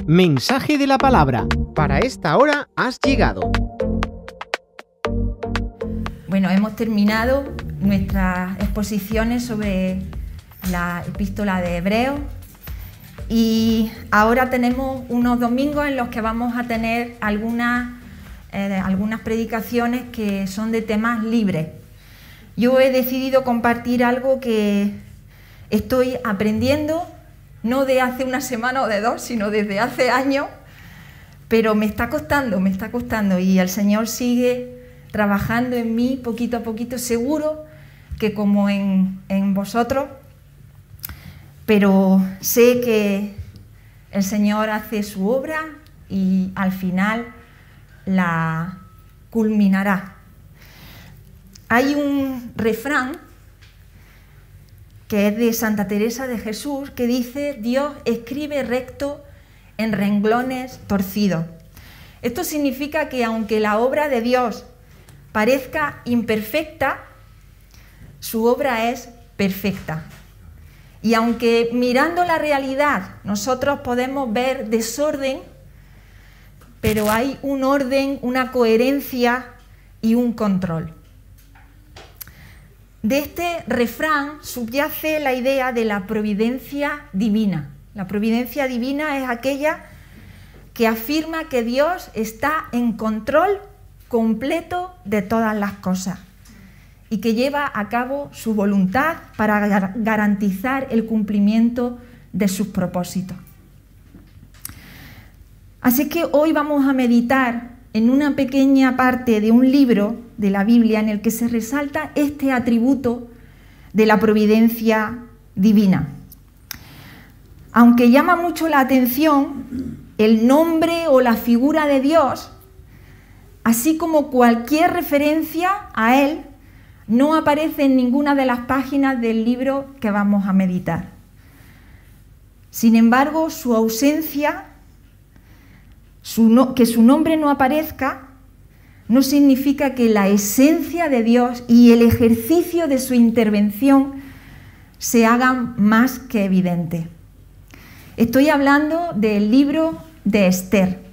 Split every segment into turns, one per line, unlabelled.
Mensaje de la palabra. Para esta hora has llegado.
Bueno, hemos terminado nuestras exposiciones sobre la epístola de Hebreos y ahora tenemos unos domingos en los que vamos a tener algunas predicaciones que son de temas libres. Yo he decidido compartir algo que estoy aprendiendo, no de hace una semana o de dos, sino desde hace años, pero me está costando y el Señor sigue trabajando en mí poquito a poquito, seguro que como en vosotros, pero sé que el Señor hace su obra y al final la culminará. Hay un refrán que es de Santa Teresa de Jesús que dice: Dios escribe recto en renglones torcidos. Esto significa que aunque la obra de Dios parezca imperfecta, su obra es perfecta. Y aunque mirando la realidad nosotros podemos ver desorden, pero hay un orden, una coherencia y un control. De este refrán subyace la idea de la providencia divina. La providencia divina es aquella que afirma que Dios está en control completo de todas las cosas y que lleva a cabo su voluntad para garantizar el cumplimiento de sus propósitos. Así que hoy vamos a meditar en una pequeña parte de un libro de la Biblia en el que se resalta este atributo de la providencia divina. Aunque llama mucho la atención, el nombre o la figura de Dios, así como cualquier referencia a Él, no aparece en ninguna de las páginas del libro que vamos a meditar. Sin embargo, su ausencia, que su nombre no aparezca, no significa que la esencia de Dios y el ejercicio de su intervención se hagan más que evidente. Estoy hablando del libro de Esther.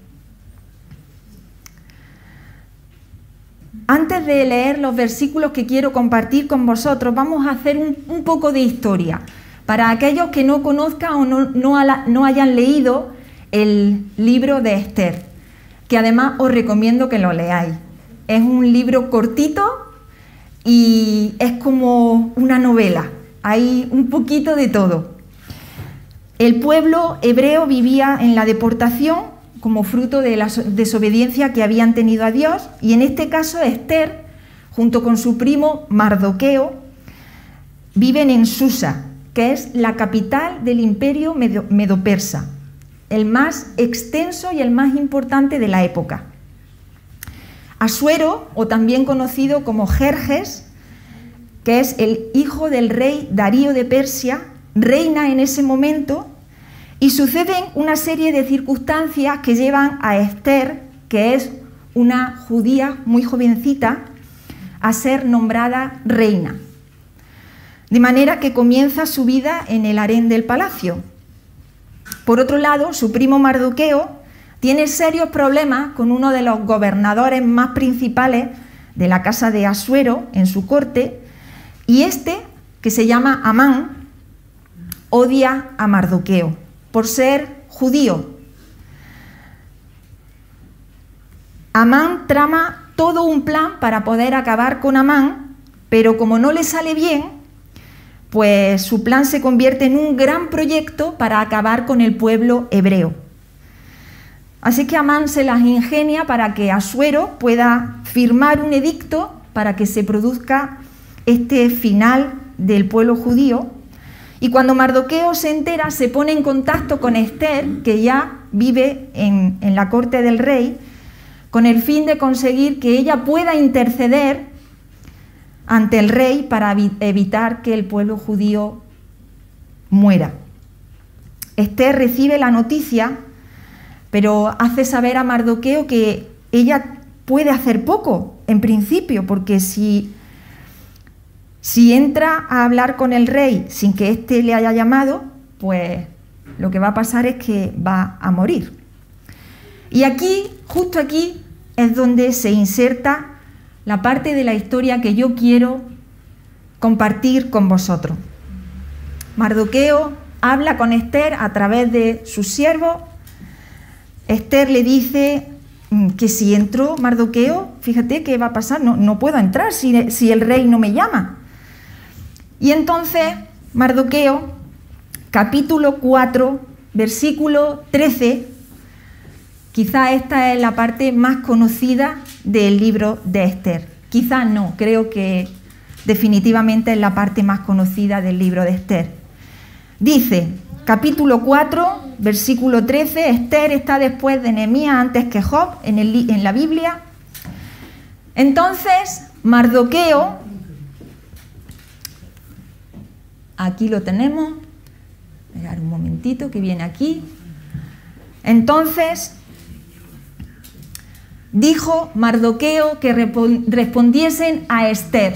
Antes de leer los versículos que quiero compartir con vosotros, vamos a hacer un poco de historia. Para aquellos que no conozcan o no hayan leído el libro de Esther, que además os recomiendo que lo leáis. Es un libro cortito y es como una novela, hay un poquito de todo. El pueblo hebreo vivía en la deportación como fruto de la desobediencia que habían tenido a Dios, y en este caso Esther, junto con su primo Mardoqueo, viven en Susa, que es la capital del imperio medo-persa, el más extenso y el más importante de la época. Asuero, o también conocido como Jerjes, que es el hijo del rey Darío de Persia, reina en ese momento, y suceden una serie de circunstancias que llevan a Esther, que es una judía muy jovencita, a ser nombrada reina. De manera que comienza su vida en el harén del palacio. Por otro lado, su primo Mardoqueo tiene serios problemas con uno de los gobernadores más principales de la casa de Asuero en su corte, y este, que se llama Amán, odia a Mardoqueo por ser judío. Amán trama todo un plan para poder acabar con Amán, pero como no le sale bien, pues su plan se convierte en un gran proyecto para acabar con el pueblo hebreo. Así que Amán se las ingenia para que Asuero pueda firmar un edicto para que se produzca este final del pueblo judío. Y cuando Mardoqueo se entera, se pone en contacto con Esther, que ya vive en la corte del rey, con el fin de conseguir que ella pueda interceder ante el rey para evitar que el pueblo judío muera. Esther recibe la noticia, pero hace saber a Mardoqueo que ella puede hacer poco, en principio, porque si entra a hablar con el rey sin que éste le haya llamado, pues lo que va a pasar es que va a morir. Y aquí, justo aquí, es donde se inserta la parte de la historia que yo quiero compartir con vosotros. Mardoqueo habla con Esther a través de sus siervos. Esther le dice que si entró Mardoqueo, fíjate qué va a pasar, no puedo entrar si el rey no me llama. Y entonces Mardoqueo, capítulo 4, versículo 13, quizá esta es la parte más conocida del libro de Esther. Quizá no, creo que definitivamente es la parte más conocida del libro de Esther. Dice, capítulo 4, versículo 13, Esther está después de Nehemías, antes que Job, en la Biblia. Entonces, Mardoqueo, aquí lo tenemos, esperar un momentito que viene aquí. Entonces, dijo Mardoqueo que respondiesen a Esther: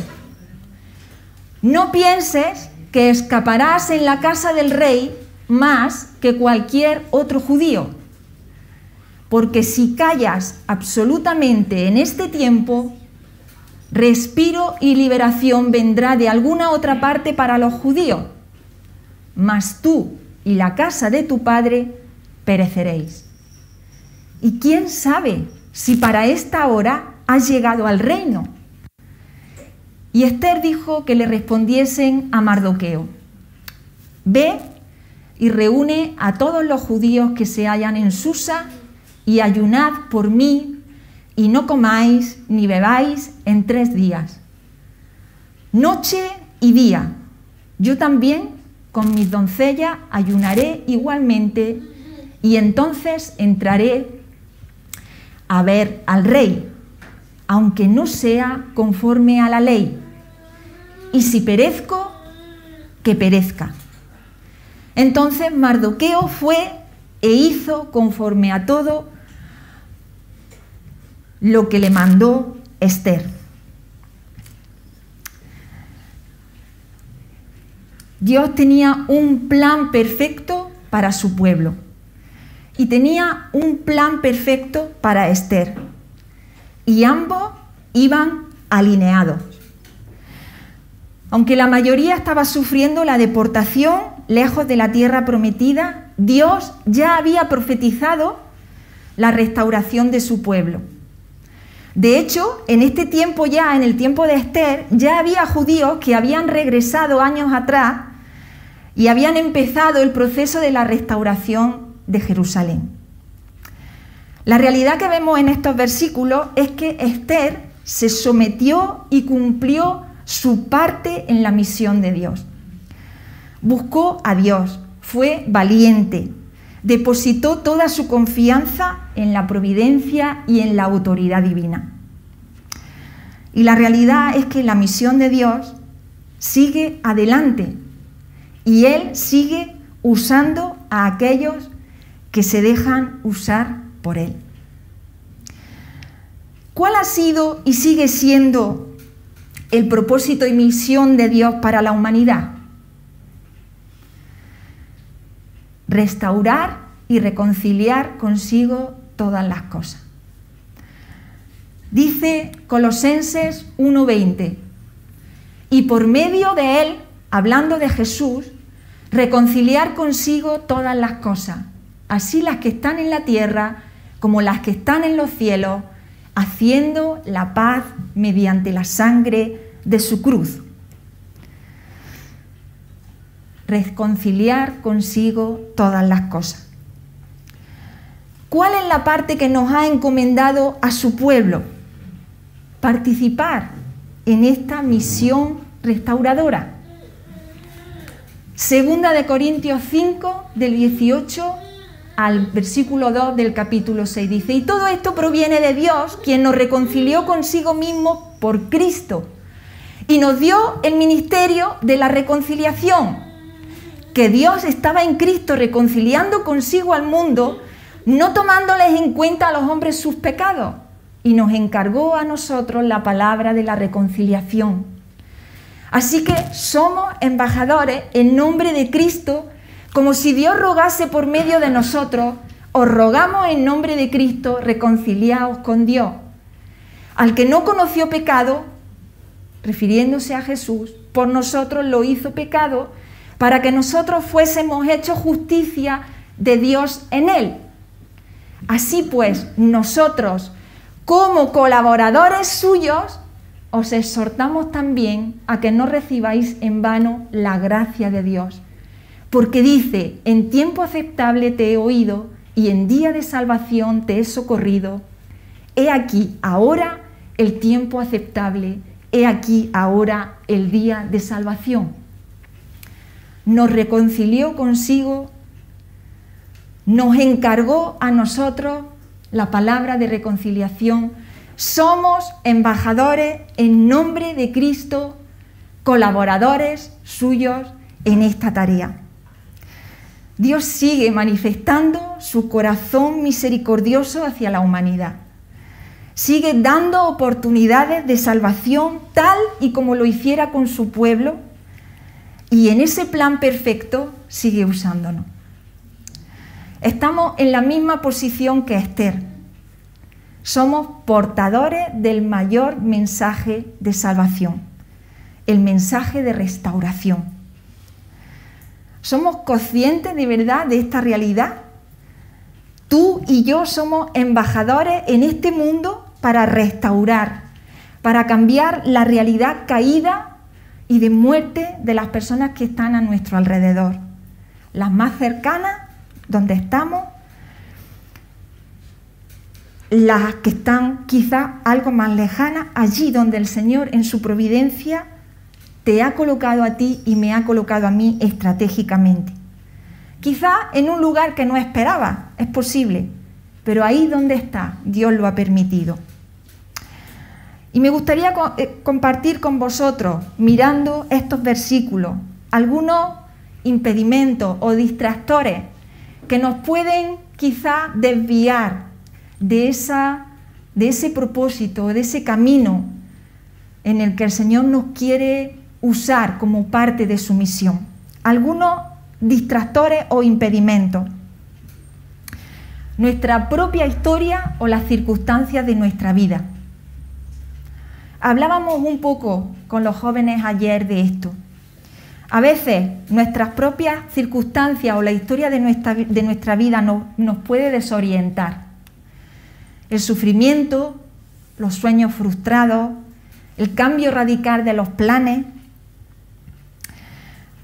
no pienses que escaparás en la casa del rey más que cualquier otro judío, porque si callas absolutamente en este tiempo, respiro y liberación vendrá de alguna otra parte para los judíos, mas tú y la casa de tu padre pereceréis. ¿Y quién sabe si para esta hora has llegado al reino? Y Esther dijo que le respondiesen a Mardoqueo: ve y reúne a todos los judíos que se hallan en Susa y ayunad por mí y no comáis ni bebáis en 3 días, noche y día. Yo también con mis doncellas ayunaré igualmente y entonces entraré a ver al rey, aunque no sea conforme a la ley. Y si perezco, que perezca. Entonces Mardoqueo fue e hizo conforme a todo lo que le mandó Esther. Dios tenía un plan perfecto para su pueblo y tenía un plan perfecto para Esther, y ambos iban alineados. Aunque la mayoría estaba sufriendo la deportación lejos de la tierra prometida, Dios ya había profetizado la restauración de su pueblo. De hecho, en este tiempo ya, en el tiempo de Esther, ya había judíos que habían regresado años atrás y habían empezado el proceso de la restauración de Jerusalén. La realidad que vemos en estos versículos es que Esther se sometió y cumplió su parte en la misión de Dios. Buscó a Dios, fue valiente, depositó toda su confianza en la providencia y en la autoridad divina. Y la realidad es que la misión de Dios sigue adelante y Él sigue usando a aquellos que se dejan usar por Él. ¿Cuál ha sido y sigue siendo el propósito y misión de Dios para la humanidad? Restaurar y reconciliar consigo todas las cosas. Dice Colosenses 1:20, y por medio de Él, hablando de Jesús, reconciliar consigo todas las cosas, así las que están en la tierra como las que están en los cielos, haciendo la paz mediante la sangre de su cruz. Reconciliar consigo todas las cosas. ¿Cuál es la parte que nos ha encomendado a su pueblo? Participar en esta misión restauradora. Segunda de Corintios 5, del 18 al versículo 2 del capítulo 6, dice: y todo esto proviene de Dios, quien nos reconcilió consigo mismo por Cristo y nos dio el ministerio de la reconciliación, que Dios estaba en Cristo reconciliando consigo al mundo, no tomándoles en cuenta a los hombres sus pecados, y nos encargó a nosotros la palabra de la reconciliación. Así que somos embajadores en nombre de Cristo como si Dios rogase por medio de nosotros, os rogamos en nombre de Cristo, reconciliaos con Dios. Al que no conoció pecado, refiriéndose a Jesús, por nosotros lo hizo pecado, para que nosotros fuésemos hechos justicia de Dios en él. Así pues, nosotros, como colaboradores suyos, os exhortamos también a que no recibáis en vano la gracia de Dios. Porque dice, en tiempo aceptable te he oído y en día de salvación te he socorrido. He aquí ahora el tiempo aceptable, he aquí ahora el día de salvación. Nos reconcilió consigo, nos encargó a nosotros la palabra de reconciliación. Somos embajadores en nombre de Cristo, colaboradores suyos en esta tarea. Dios sigue manifestando su corazón misericordioso hacia la humanidad. Sigue dando oportunidades de salvación tal y como lo hiciera con su pueblo, y en ese plan perfecto sigue usándonos. Estamos en la misma posición que Esther. Somos portadores del mayor mensaje de salvación, el mensaje de restauración. ¿Somos conscientes de verdad de esta realidad? Tú y yo somos embajadores en este mundo para restaurar, para cambiar la realidad caída y de muerte de las personas que están a nuestro alrededor. Las más cercanas, donde estamos, las que están quizás algo más lejanas, allí donde el Señor en su providencia te ha colocado a ti y me ha colocado a mí estratégicamente. Quizás en un lugar que no esperaba, es posible, pero ahí donde está, Dios lo ha permitido. Y me gustaría compartir con vosotros, mirando estos versículos, algunos impedimentos o distractores que nos pueden quizá desviar de ese propósito, de ese camino en el que el Señor nos quiere usar como parte de su misión. Algunos distractores o impedimentos. Nuestra propia historia o las circunstancias de nuestra vida. Hablábamos un poco con los jóvenes ayer de esto. A veces nuestras propias circunstancias o la historia de nuestra vida nos puede desorientar. El sufrimiento, los sueños frustrados, el cambio radical de los planes.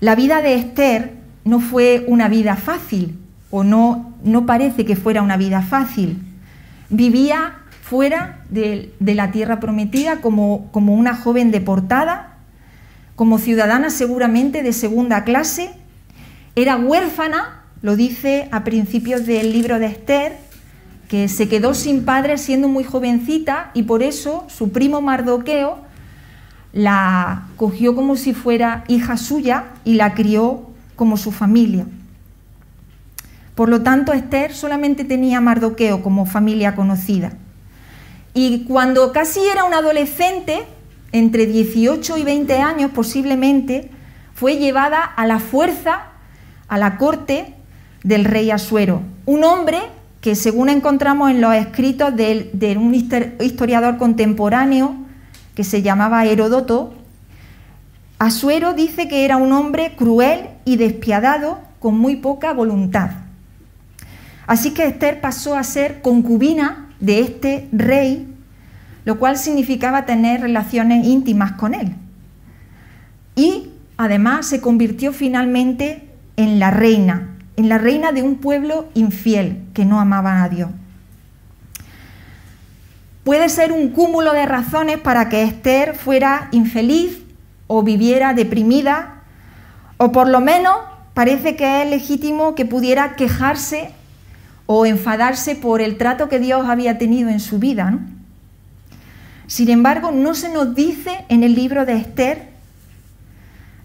La vida de Esther no fue una vida fácil, o no parece que fuera una vida fácil. Vivía fuera de la tierra prometida como una joven deportada, como ciudadana seguramente de segunda clase. Era huérfana, lo dice a principios del libro de Esther, que se quedó sin padre siendo muy jovencita y por eso su primo Mardoqueo la cogió como si fuera hija suya y la crió como su familia. Por lo tanto, Esther solamente tenía a Mardoqueo como familia conocida. Y cuando casi era una adolescente, entre 18 y 20 años posiblemente, fue llevada a la fuerza a la corte del rey Asuero, un hombre que, según encontramos en los escritos de un historiador contemporáneo que se llamaba Heródoto, Asuero dice que era un hombre cruel y despiadado con muy poca voluntad. Así que Esther pasó a ser concubina de este rey, lo cual significaba tener relaciones íntimas con él. Y además se convirtió finalmente en la reina de un pueblo infiel que no amaba a Dios. Puede ser un cúmulo de razones para que Esther fuera infeliz o viviera deprimida, o por lo menos parece que es legítimo que pudiera quejarse o enfadarse por el trato que Dios había tenido en su vida, ¿no? Sin embargo, no se nos dice en el libro de Esther,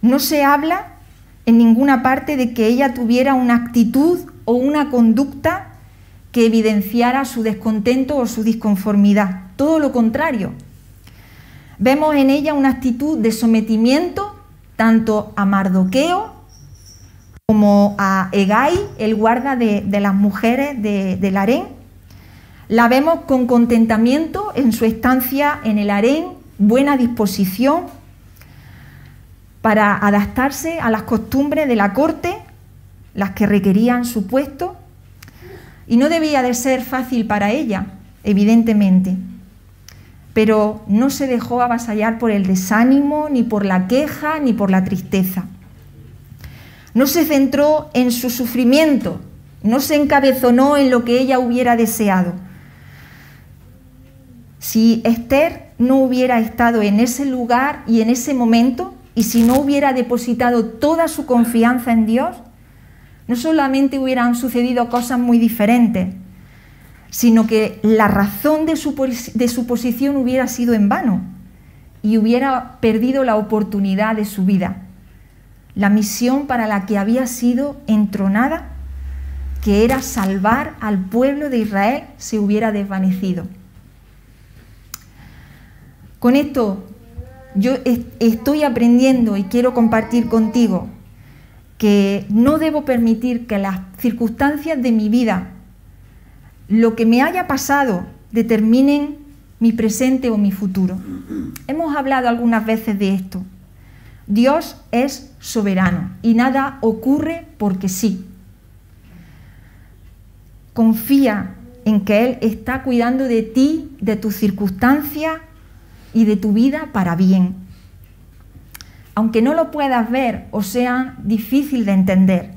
no se habla en ninguna parte de que ella tuviera una actitud o una conducta que evidenciara su descontento o su disconformidad. Todo lo contrario. Vemos en ella una actitud de sometimiento tanto a Mardoqueo como a Hegai, el guarda de las mujeres del harén. La vemos con contentamiento en su estancia en el harén, buena disposición para adaptarse a las costumbres de la corte, las que requerían su puesto, y no debía de ser fácil para ella, evidentemente, pero no se dejó avasallar por el desánimo, ni por la queja, ni por la tristeza. No se centró en su sufrimiento, no se encabezonó en lo que ella hubiera deseado. Si Esther no hubiera estado en ese lugar y en ese momento, y si no hubiera depositado toda su confianza en Dios, no solamente hubieran sucedido cosas muy diferentes, sino que la razón de su posición hubiera sido en vano y hubiera perdido la oportunidad de su vida, la misión para la que había sido entronada, que era salvar al pueblo de Israel, se hubiera desvanecido. Con esto yo estoy aprendiendo y quiero compartir contigo que no debo permitir que las circunstancias de mi vida, lo que me haya pasado, determinen mi presente o mi futuro. Hemos hablado algunas veces de esto. Dios es soberano y nada ocurre porque sí. Confía en que Él está cuidando de ti, de tus circunstancias y de tu vida para bien. Aunque no lo puedas ver o sea difícil de entender,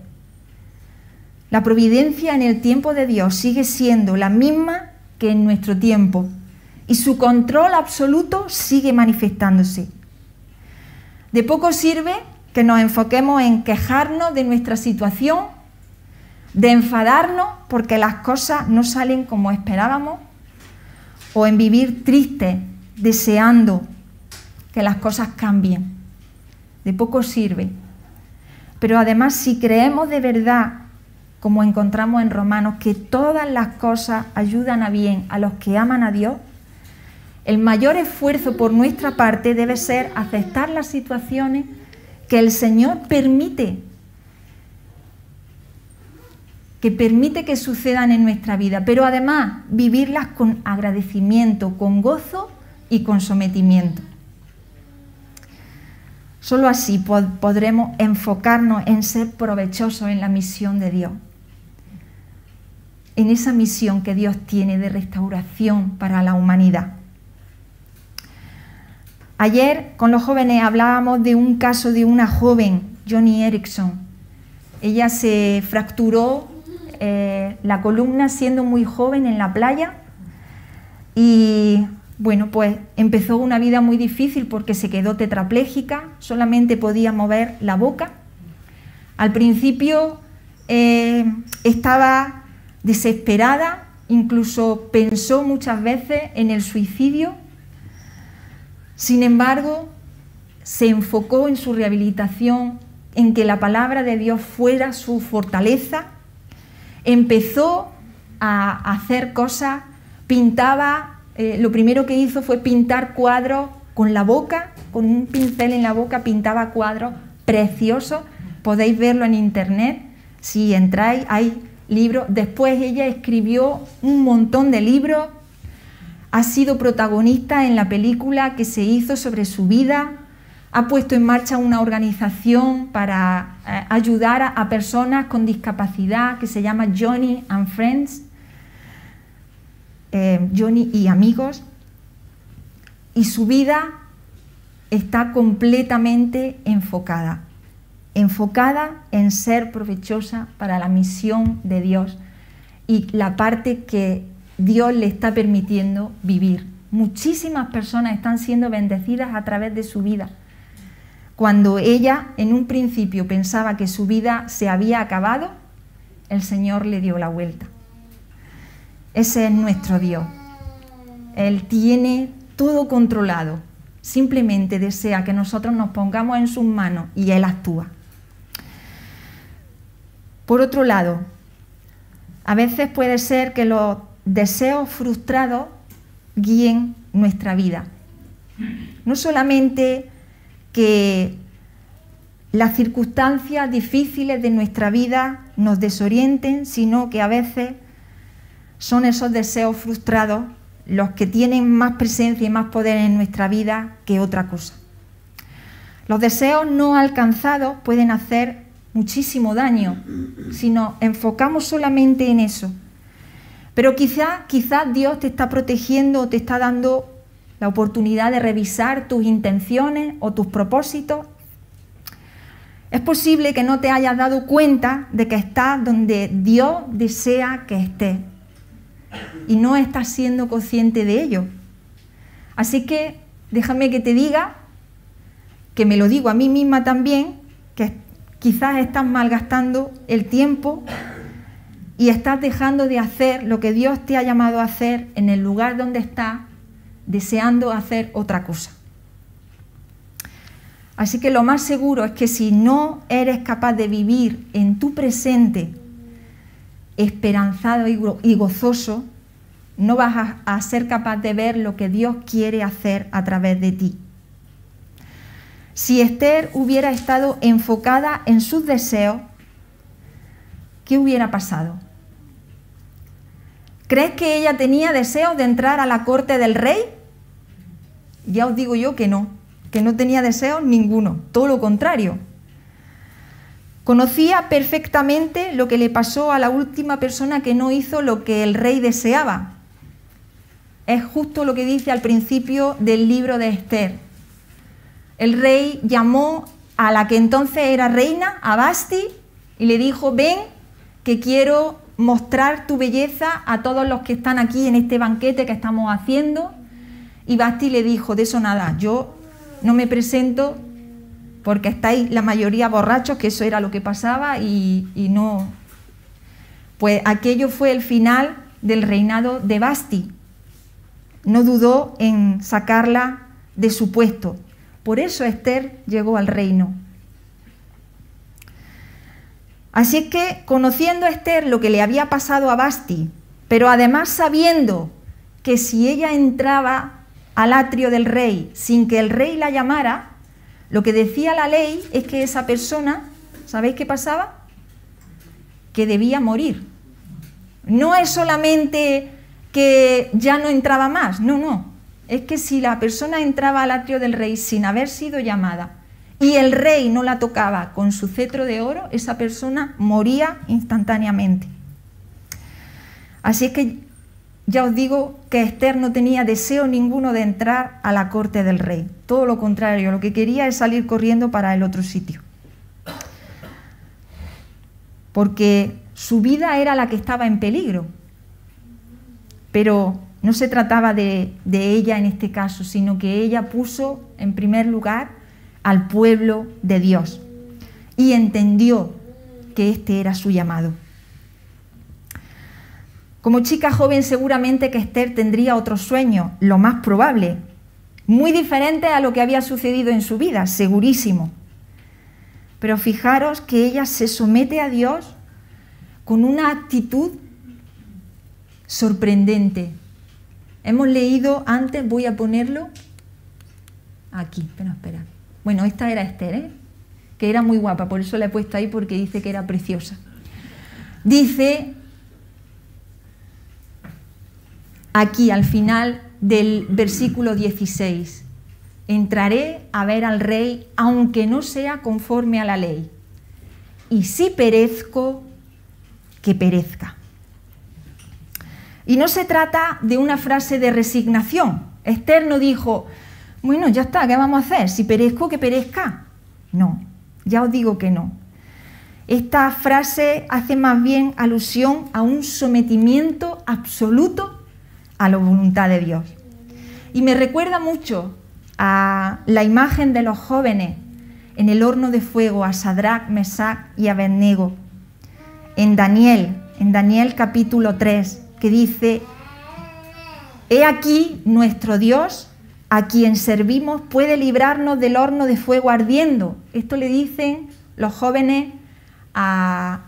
la providencia en el tiempo de Dios sigue siendo la misma que en nuestro tiempo y su control absoluto sigue manifestándose. De poco sirve que nos enfoquemos en quejarnos de nuestra situación, de enfadarnos porque las cosas no salen como esperábamos, o en vivir tristes, deseando que las cosas cambien. De poco sirve. Pero además, si creemos de verdad, como encontramos en Romanos, que todas las cosas ayudan a bien a los que aman a Dios, el mayor esfuerzo por nuestra parte debe ser aceptar las situaciones que el Señor permite que sucedan en nuestra vida, pero además vivirlas con agradecimiento, con gozo y con sometimiento. Solo así podremos enfocarnos en ser provechosos en la misión de Dios, en esa misión que Dios tiene de restauración para la humanidad. Ayer con los jóvenes hablábamos de un caso de una joven, Joni Eareckson. Ella se fracturó la columna siendo muy joven en la playa y bueno, pues empezó una vida muy difícil porque se quedó tetrapléjica, solamente podía mover la boca. Al principio estaba desesperada, incluso pensó muchas veces en el suicidio. Sin embargo, se enfocó en su rehabilitación, en que la palabra de Dios fuera su fortaleza. Empezó a hacer cosas, pintaba. Lo primero que hizo fue pintar cuadros con la boca, con un pincel en la boca, pintaba cuadros preciosos. Podéis verlo en internet, si entráis, hay libros. Después ella escribió un montón de libros, ha sido protagonista en la película que se hizo sobre su vida, ha puesto en marcha una organización para ayudar a personas con discapacidad que se llama Joni and Friends, Joni y amigos, y su vida está completamente enfocada en ser provechosa para la misión de Dios y la parte que Dios le está permitiendo vivir. Muchísimas personas están siendo bendecidas a través de su vida. Cuando ella en un principio pensaba que su vida se había acabado, el Señor le dio la vuelta. Ese es nuestro Dios. Él tiene todo controlado. Simplemente desea que nosotros nos pongamos en sus manos y Él actúa. Por otro lado, a veces puede ser que los deseos frustrados guíen nuestra vida. No solamente que las circunstancias difíciles de nuestra vida nos desorienten, sino que a veces son esos deseos frustrados los que tienen más presencia y más poder en nuestra vida que otra cosa. Los deseos no alcanzados pueden hacer muchísimo daño si nos enfocamos solamente en eso. Pero quizás Dios te está protegiendo o te está dando la oportunidad de revisar tus intenciones o tus propósitos. Es posible que no te hayas dado cuenta de que estás donde Dios desea que estés y no estás siendo consciente de ello. Así que déjame que te diga, que me lo digo a mí misma también, que quizás estás malgastando el tiempo y estás dejando de hacer lo que Dios te ha llamado a hacer en el lugar donde estás, deseando hacer otra cosa. Así que lo más seguro es que si no eres capaz de vivir en tu presente esperanzado y gozoso, no vas a ser capaz de ver lo que Dios quiere hacer a través de ti. Si Esther hubiera estado enfocada en sus deseos, ¿qué hubiera pasado? ¿Crees que ella tenía deseos de entrar a la corte del rey? Ya os digo yo que no tenía deseos ninguno, todo lo contrario. Conocía perfectamente lo que le pasó a la última persona que no hizo lo que el rey deseaba. Es justo lo que dice al principio del libro de Esther. El rey llamó a la que entonces era reina, a Vasti, y le dijo: ven, que quiero mostrar tu belleza a todos los que están aquí en este banquete que estamos haciendo. Y Vasti le dijo: de eso nada, yo no me presento porque estáis la mayoría borrachos, que eso era lo que pasaba, y no. Pues aquello fue el final del reinado de Vasti. No dudó en sacarla de su puesto. Por eso Esther llegó al reino. Así es que, conociendo a Esther lo que le había pasado a Vasti, pero además sabiendo que si ella entraba al atrio del rey sin que el rey la llamara, lo que decía la ley es que esa persona, ¿sabéis qué pasaba? Que debía morir. No es solamente que ya no entraba más, no. Es que si la persona entraba al atrio del rey sin haber sido llamada y el rey no la tocaba con su cetro de oro, esa persona moría instantáneamente. Así es que ya os digo que Esther no tenía deseo ninguno de entrar a la corte del rey. Todo lo contrario, lo que quería es salir corriendo para el otro sitio. Porque su vida era la que estaba en peligro. Pero no se trataba de ella en este caso, sino que ella puso en primer lugar al pueblo de Dios y entendió que este era su llamado. Como chica joven seguramente que Esther tendría otro sueño, lo más probable, muy diferente a lo que había sucedido en su vida, segurísimo. Pero fijaros que ella se somete a Dios con una actitud sorprendente. Hemos leído antes, voy a ponerlo aquí, espera. Bueno, esta era Esther, que era muy guapa, por eso la he puesto ahí, porque dice que era preciosa. Dice aquí al final del versículo 16: entraré a ver al rey aunque no sea conforme a la ley, y si perezco, que perezca. Y no se trata de una frase de resignación. Esther no dijo: bueno, ya está, ¿qué vamos a hacer? Si perezco, que perezca. No, ya os digo que no. Esta frase hace más bien alusión a un sometimiento absoluto a la voluntad de Dios. Y me recuerda mucho a la imagen de los jóvenes en el horno de fuego, a Sadrac, Mesac y Abednego, en Daniel capítulo 3, que dice: he aquí nuestro Dios, a quien servimos, puede librarnos del horno de fuego ardiendo. Esto le dicen los jóvenes a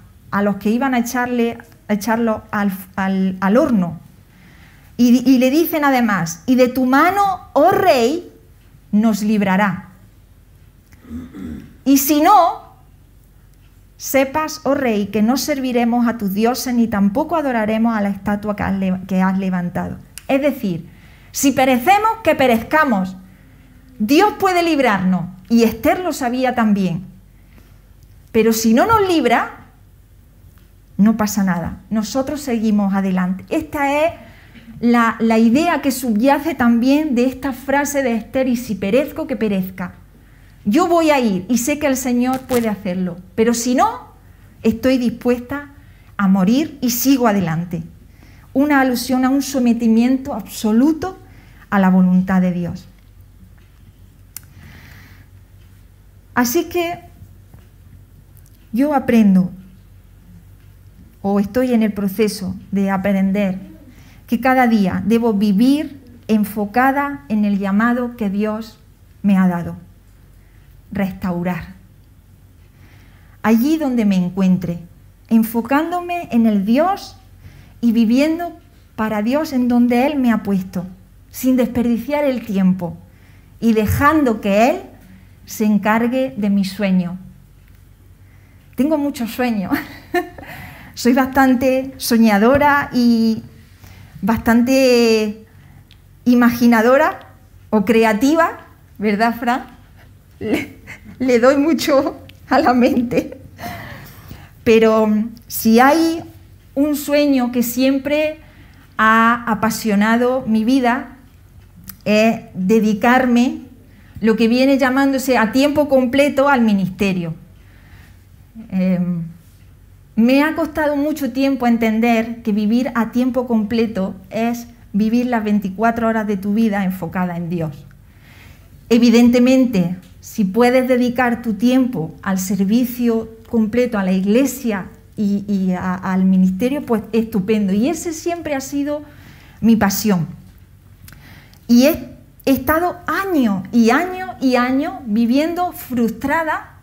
los que iban a echarlo al horno. Y le dicen además: y de tu mano, oh rey, nos librará. Y si no, sepas, oh rey, que no serviremos a tus dioses ni tampoco adoraremos a la estatua que has levantado. Es decir, si perecemos, que perezcamos. Dios puede librarnos, y Esther lo sabía también. Pero si no nos libra, no pasa nada. Nosotros seguimos adelante. Esta es la idea que subyace también de esta frase de Esther: y si perezco, que perezca. Yo voy a ir y sé que el Señor puede hacerlo, pero si no, estoy dispuesta a morir y sigo adelante. Una alusión a un sometimiento absoluto a la voluntad de Dios. Así que yo aprendo, o estoy en el proceso de aprender, que cada día debo vivir enfocada en el llamado que Dios me ha dado. Restaurar. Allí donde me encuentre, enfocándome en el Dios y viviendo para Dios en donde Él me ha puesto, sin desperdiciar el tiempo y dejando que Él se encargue de mis sueños. Tengo muchos sueños. Soy bastante soñadora y bastante imaginadora o creativa, ¿verdad, Fran? Le doy mucho a la mente. Pero si hay un sueño que siempre ha apasionado mi vida, es dedicarme, lo que viene llamándose a tiempo completo, al ministerio. Me ha costado mucho tiempo entender que vivir a tiempo completo es vivir las 24 horas de tu vida enfocada en Dios. Evidentemente, si puedes dedicar tu tiempo al servicio completo a la iglesia y al ministerio, pues estupendo. Y ese siempre ha sido mi pasión. Y he estado años y años y años viviendo frustrada,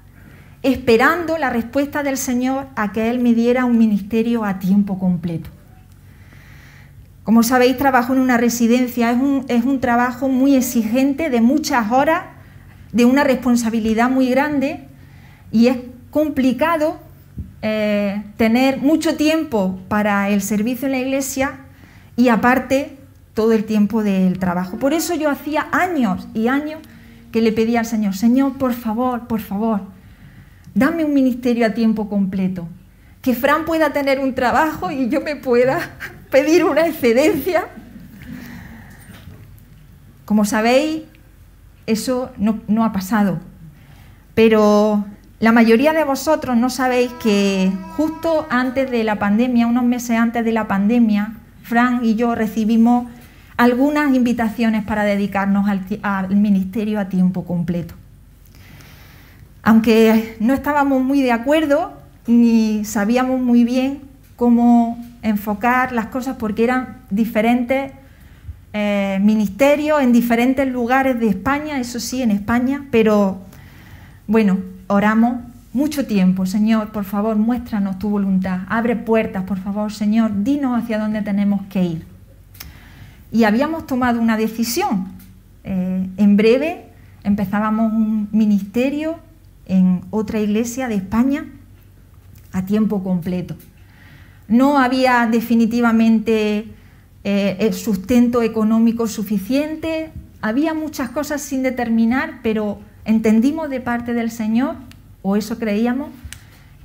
esperando la respuesta del Señor a que Él me diera un ministerio a tiempo completo. Como sabéis, trabajo en una residencia, es un trabajo muy exigente, de muchas horas, de una responsabilidad muy grande, y es complicado tener mucho tiempo para el servicio en la iglesia y aparte todo el tiempo del trabajo. Por eso yo hacía años y años que le pedía al Señor: Señor, por favor, dame un ministerio a tiempo completo, que Fran pueda tener un trabajo y yo me pueda pedir una excedencia. Como sabéis, eso no ha pasado, pero la mayoría de vosotros no sabéis que justo antes de la pandemia, unos meses antes de la pandemia, Fran y yo recibimos algunas invitaciones para dedicarnos al ministerio a tiempo completo. Aunque no estábamos muy de acuerdo, ni sabíamos muy bien cómo enfocar las cosas, porque eran diferentes ministerios en diferentes lugares de España, eso sí, en España, pero bueno, oramos mucho tiempo. Señor, por favor, muéstranos tu voluntad, abre puertas, por favor, Señor, dinos hacia dónde tenemos que ir. Y habíamos tomado una decisión. En breve empezábamos un ministerio en otra iglesia de España a tiempo completo. No había definitivamente el sustento económico suficiente, había muchas cosas sin determinar, pero entendimos de parte del Señor, o eso creíamos,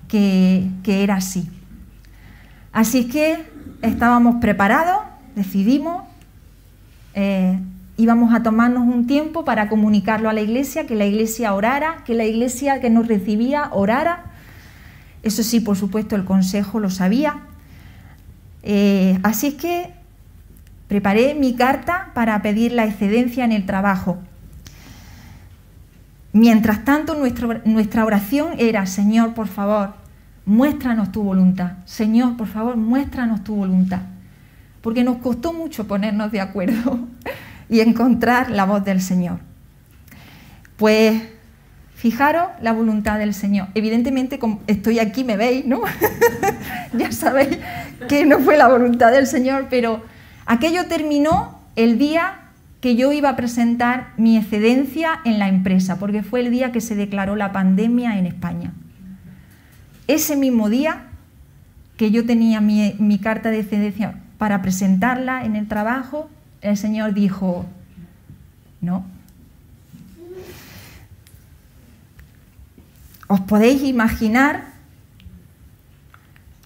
que era así. Así que estábamos preparados, decidimos, íbamos a tomarnos un tiempo para comunicarlo a la iglesia, que la iglesia orara, que la iglesia que nos recibía orara. Eso sí, por supuesto, el consejo lo sabía. Así que preparé mi carta para pedir la excedencia en el trabajo. Mientras tanto, nuestra oración era: Señor, por favor, muéstranos tu voluntad. Señor, por favor, muéstranos tu voluntad. Porque nos costó mucho ponernos de acuerdo y encontrar la voz del Señor. Pues fijaros la voluntad del Señor. Evidentemente, como estoy aquí, me veis, ¿no? Ya sabéis que no fue la voluntad del Señor, pero aquello terminó el día que yo iba a presentar mi excedencia en la empresa, porque fue el día que se declaró la pandemia en España. Ese mismo día que yo tenía mi carta de excedencia para presentarla en el trabajo, el Señor dijo, no. ¿Os podéis imaginar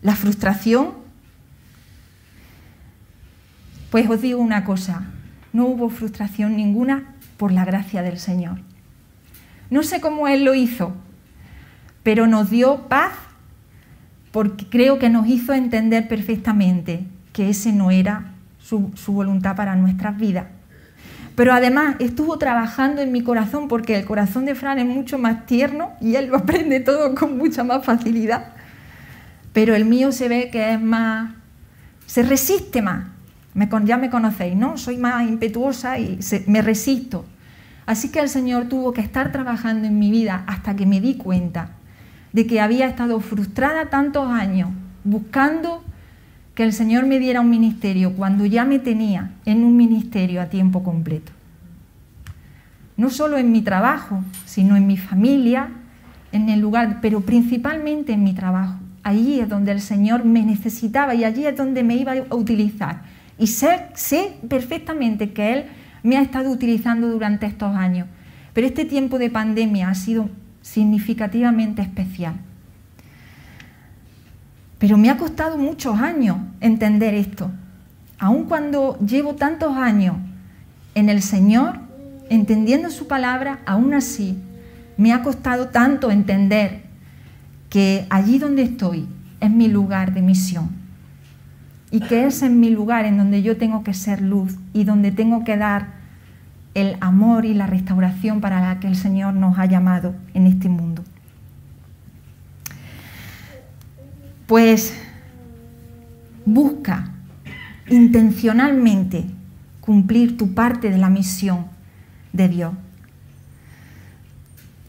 la frustración? Pues os digo una cosa, no hubo frustración ninguna por la gracia del Señor. No sé cómo Él lo hizo, pero nos dio paz porque creo que nos hizo entender perfectamente que ese no era su voluntad para nuestras vidas. Pero además estuvo trabajando en mi corazón porque el corazón de Fran es mucho más tierno y él lo aprende todo con mucha más facilidad. Pero el mío se ve que es más, se resiste más. Ya me conocéis, ¿no? Soy más impetuosa y me resisto. Así que el Señor tuvo que estar trabajando en mi vida hasta que me di cuenta de que había estado frustrada tantos años buscando que el Señor me diera un ministerio cuando ya me tenía en un ministerio a tiempo completo. No solo en mi trabajo, sino en mi familia, en el lugar, pero principalmente en mi trabajo. Allí es donde el Señor me necesitaba y allí es donde me iba a utilizar. Y sé perfectamente que Él me ha estado utilizando durante estos años. Pero este tiempo de pandemia ha sido significativamente especial. Pero me ha costado muchos años entender esto. Aun cuando llevo tantos años en el Señor, entendiendo su palabra, aún así me ha costado tanto entender que allí donde estoy es mi lugar de misión. Y que ese es mi lugar en donde yo tengo que ser luz y donde tengo que dar el amor y la restauración para la que el Señor nos ha llamado en este mundo. Pues busca intencionalmente cumplir tu parte de la misión de Dios.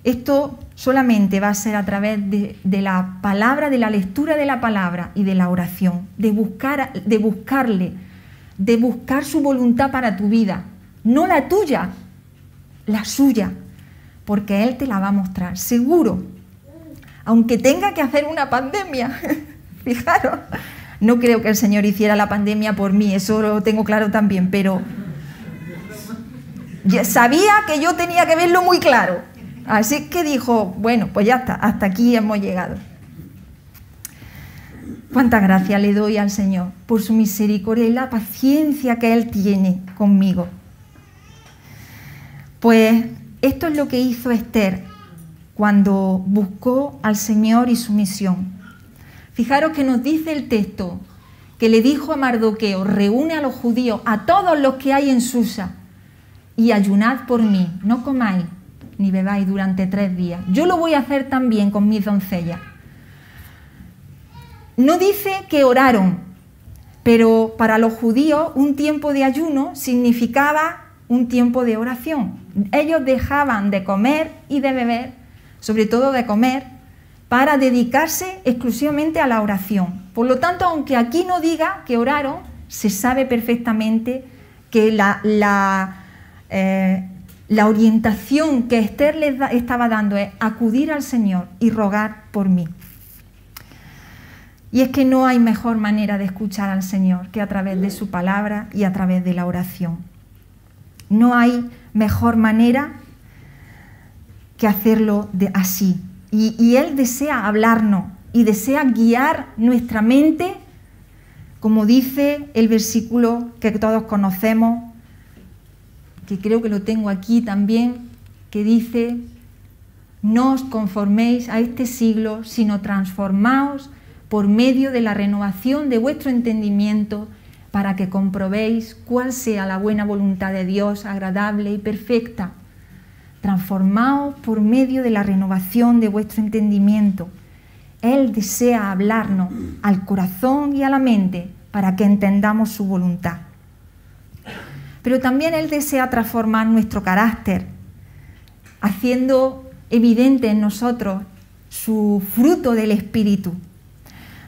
Esto solamente va a ser a través de la palabra, de la lectura de la palabra y de la oración, de buscar su voluntad para tu vida, no la tuya, la suya, porque Él te la va a mostrar, seguro. Aunque tenga que hacer una pandemia, fijaros, no creo que el Señor hiciera la pandemia por mí, eso lo tengo claro también, pero sabía que yo tenía que verlo muy claro, así que dijo, bueno, pues ya está, hasta aquí hemos llegado. Cuánta gracia le doy al Señor por su misericordia y la paciencia que Él tiene conmigo. Pues esto es lo que hizo Esther cuando buscó al Señor y su misión. Fijaros que nos dice el texto que le dijo a Mardoqueo, reúne a los judíos, a todos los que hay en Susa, y ayunad por mí, no comáis ni bebáis durante 3 días. Yo lo voy a hacer también con mis doncellas. No dice que oraron, pero para los judíos un tiempo de ayuno significaba un tiempo de oración. Ellos dejaban de comer y de beber, sobre todo de comer, para dedicarse exclusivamente a la oración. Por lo tanto, aunque aquí no diga que oraron, se sabe perfectamente que la orientación que Esther les estaba dando es acudir al Señor y rogar por mí. Y es que no hay mejor manera de escuchar al Señor que a través de su palabra y a través de la oración. No hay mejor manera que hacerlo así. Y Él desea hablarnos y desea guiar nuestra mente, como dice el versículo que todos conocemos, que creo que lo tengo aquí también, que dice, no os conforméis a este siglo, sino transformaos por medio de la renovación de vuestro entendimiento, para que comprobéis cuál sea la buena voluntad de Dios, agradable y perfecta. Transformaos por medio de la renovación de vuestro entendimiento. Él desea hablarnos al corazón y a la mente para que entendamos su voluntad. Pero también Él desea transformar nuestro carácter, haciendo evidente en nosotros su fruto del Espíritu.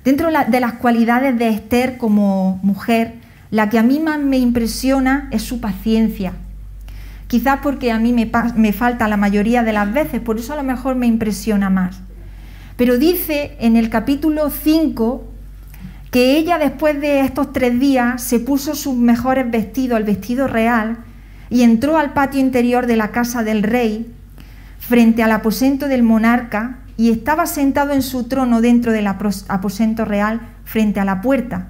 Dentro de las cualidades de Esther como mujer, la que a mí más me impresiona es su paciencia. Quizás porque a mí me falta la mayoría de las veces, por eso a lo mejor me impresiona más. Pero dice en el capítulo 5 que ella, después de estos 3 días, se puso sus mejores vestidos, el vestido real, y entró al patio interior de la casa del rey, frente al aposento del monarca, y estaba sentado en su trono dentro del aposento real, frente a la puerta.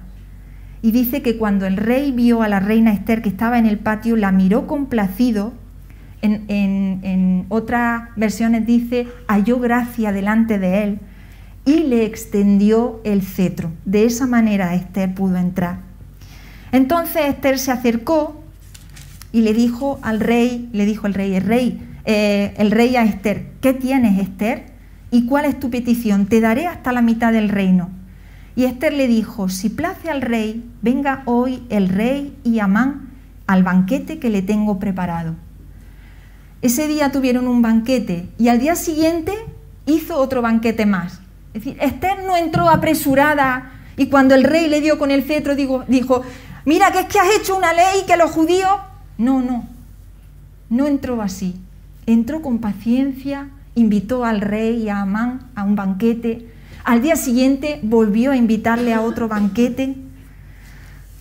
Y dice que cuando el rey vio a la reina Esther, que estaba en el patio, la miró complacido. En otras versiones dice, halló gracia delante de él y le extendió el cetro. De esa manera Esther pudo entrar. Entonces Esther se acercó y le dijo al rey, el rey a Esther, ¿qué tienes, Esther? ¿Y cuál es tu petición? Te daré hasta la mitad del reino. Y Esther le dijo, si place al rey, venga hoy el rey y Amán al banquete que le tengo preparado. Ese día tuvieron un banquete y al día siguiente hizo otro banquete más. Es decir, Esther no entró apresurada y cuando el rey le dio con el cetro dijo, mira que es que has hecho una ley que los judíos... No entró así. Entró con paciencia, invitó al rey y a Amán a un banquete. Al día siguiente volvió a invitarle a otro banquete.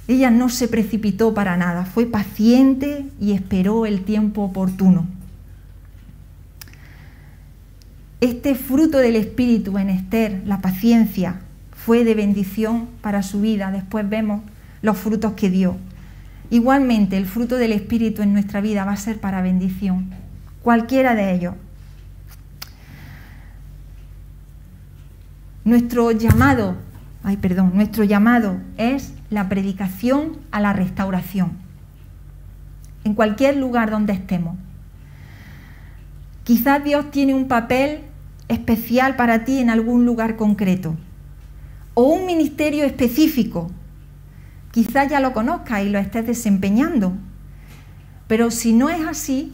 Ella no se precipitó para nada, fue paciente y esperó el tiempo oportuno. Este fruto del Espíritu en Esther, la paciencia, fue de bendición para su vida. Después vemos los frutos que dio. Igualmente, el fruto del Espíritu en nuestra vida va a ser para bendición, cualquiera de ellos. Nuestro llamado es la predicación a la restauración, en cualquier lugar donde estemos. Quizás Dios tiene un papel especial para ti en algún lugar concreto, o un ministerio específico. Quizás ya lo conozcas y lo estés desempeñando, pero si no es así,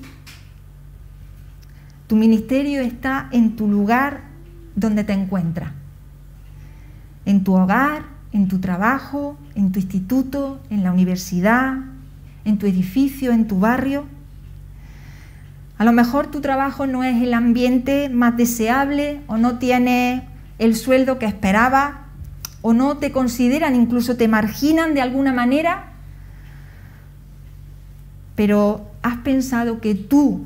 tu ministerio está en tu lugar donde te encuentras. En tu hogar, en tu trabajo, en tu instituto, en la universidad, en tu edificio, en tu barrio. A lo mejor tu trabajo no es el ambiente más deseable o no tienes el sueldo que esperabas o no te consideran, incluso te marginan de alguna manera, pero has pensado que tú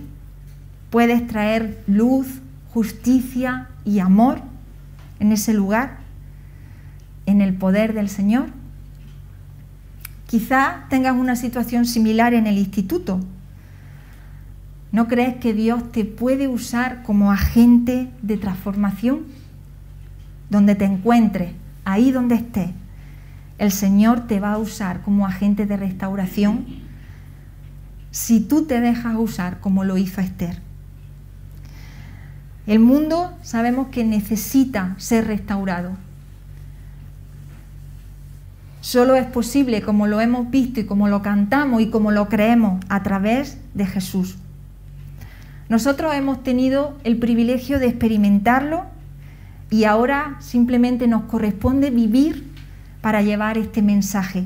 puedes traer luz, justicia y amor en ese lugar, en el poder del Señor. Quizá tengas una situación similar en el instituto. ¿No crees que Dios te puede usar como agente de transformación? Donde te encuentres, ahí donde estés, el Señor te va a usar como agente de restauración si tú te dejas usar como lo hizo Esther. El mundo sabemos que necesita ser restaurado. Solo es posible, como lo hemos visto y como lo cantamos y como lo creemos, a través de Jesús. Nosotros hemos tenido el privilegio de experimentarlo y ahora simplemente nos corresponde vivir para llevar este mensaje.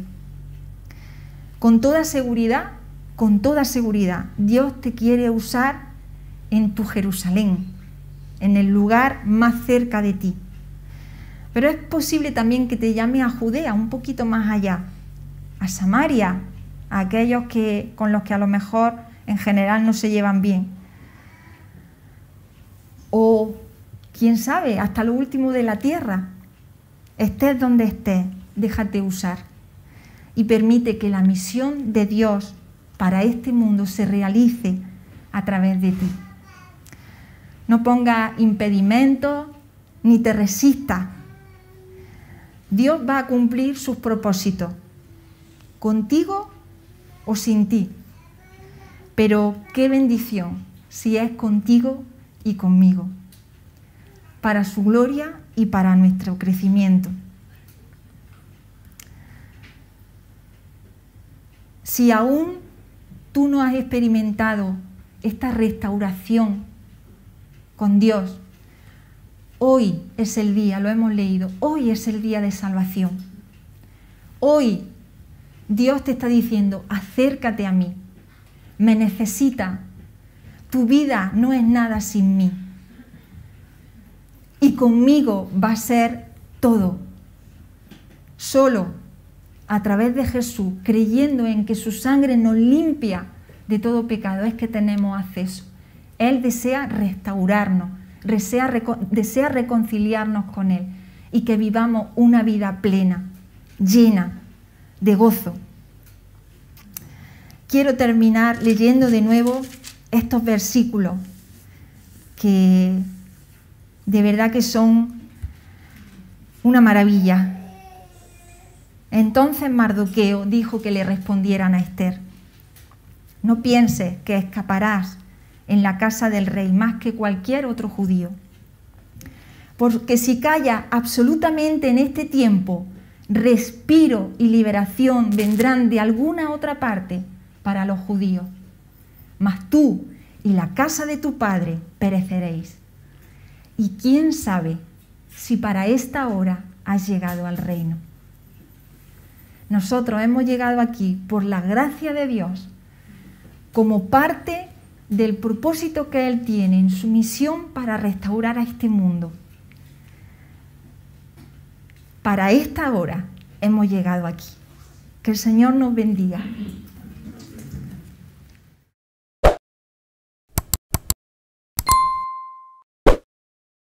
Con toda seguridad, Dios te quiere usar en tu Jerusalén, en el lugar más cerca de ti. Pero es posible también que te llame a Judea, un poquito más allá, a Samaria, a aquellos con los que a lo mejor en general no se llevan bien. O, quién sabe, hasta lo último de la tierra. Estés donde estés, déjate usar y permite que la misión de Dios para este mundo se realice a través de ti. No pongas impedimentos ni te resistas. Dios va a cumplir sus propósitos, contigo o sin ti. Pero qué bendición si es contigo y conmigo, para su gloria y para nuestro crecimiento. Si aún tú no has experimentado esta restauración con Dios, hoy es el día, lo hemos leído, hoy es el día de salvación. Hoy Dios te está diciendo, acércate a mí, me necesita. Tu vida no es nada sin mí. Y conmigo va a ser todo. Solo a través de Jesús, creyendo en que su sangre nos limpia de todo pecado, es que tenemos acceso. Él desea restaurarnos, desea reconciliarnos con Él y que vivamos una vida plena, llena de gozo. Quiero terminar leyendo de nuevo estos versículos que de verdad que son una maravilla. Entonces Mardoqueo dijo que le respondieran a Ester: no pienses que escaparás en la casa del rey más que cualquier otro judío, porque si callas absolutamente en este tiempo, respiro y liberación vendrán de alguna otra parte para los judíos, mas tú y la casa de tu padre pereceréis. Y quién sabe si para esta hora has llegado al reino. Nosotros hemos llegado aquí por la gracia de Dios, como parte del propósito que Él tiene en su misión para restaurar a este mundo. Para esta hora hemos llegado aquí. Que el Señor nos bendiga.